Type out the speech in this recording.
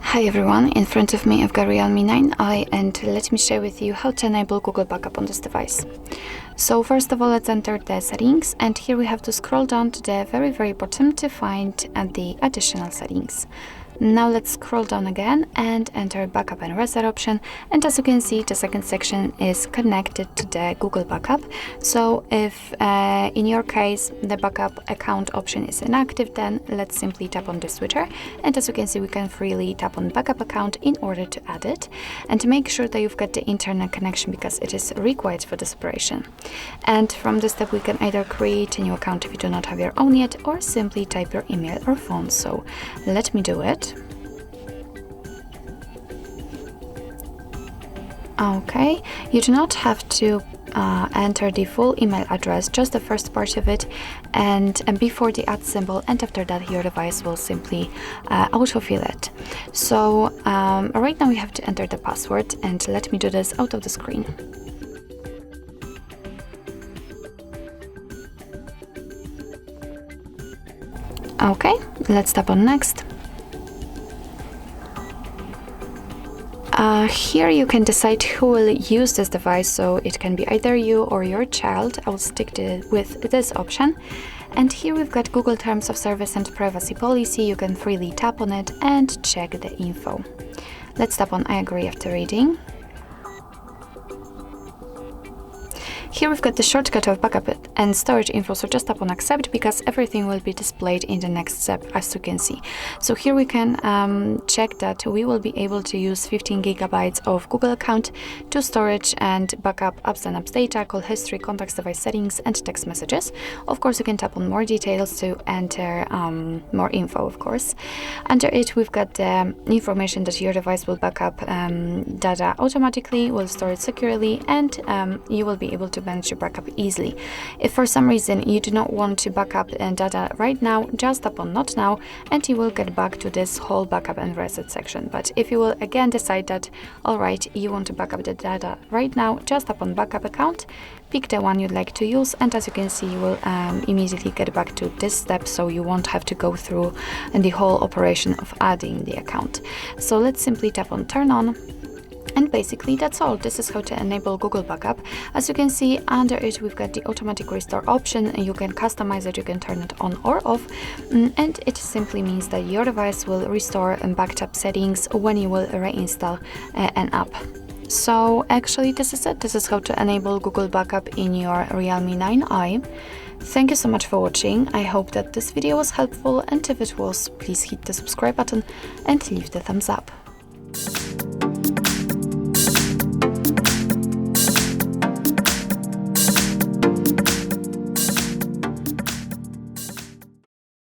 Hi everyone, in front of me I've got Realme 9i and let me share with you how to enable Google Backup on this device. So first of all, let's enter the settings, and here we have to scroll down to the very bottom to find the additional settings. Now let's scroll down again and enter backup and reset option, and as you can see, the second section is connected to the Google Backup. So if in your case the backup account option is inactive, then let's simply tap on the switcher, and as you can see, we can freely tap on backup account in order to add it, and to make sure that you've got the internet connection because it is required for this operation. And from this step we can either create a new account if you do not have your own yet, or simply type your email or phone. So let me do it. Okay, you do not have to enter the full email address, just the first part of it, and before the @ symbol, and after that your device will simply autofill it. So right now we have to enter the password, and let me do this out of the screen. Okay, let's tap on next. Here you can decide who will use this device, so it can be either you or your child. I will stick with this option. And here we've got Google Terms of Service and Privacy Policy. You can freely tap on it and check the info. Let's tap on I agree after reading. Here we've got the shortcut of backup and storage info, so just tap on accept because everything will be displayed in the next step, as you can see. So here we can check that we will be able to use 15 GB of Google account to storage and backup apps and apps data, call history, contacts, device settings, and text messages. Of course, you can tap on more details to enter more info, of course. Under it, we've got the information that your device will backup data automatically, will store it securely, and you will be able to manage your backup easily. If for some reason you do not want to backup data right now, just tap on not now and you will get back to this whole backup and reset section. But if you will again decide that alright, you want to backup the data right now, just tap on backup account, pick the one you'd like to use, and as you can see, you will immediately get back to this step, so you won't have to go through the whole operation of adding the account. So let's simply tap on turn on. And basically that's all. This is how to enable Google Backup. As you can see, under it we've got the automatic restore option. You can customize it, you can turn it on or off, and it simply means that your device will restore backed up settings when you will reinstall an app. So actually this is it. This is how to enable Google Backup in your Realme 9i. Thank you so much for watching. I hope that this video was helpful, and if it was, please hit the subscribe button and leave the thumbs up.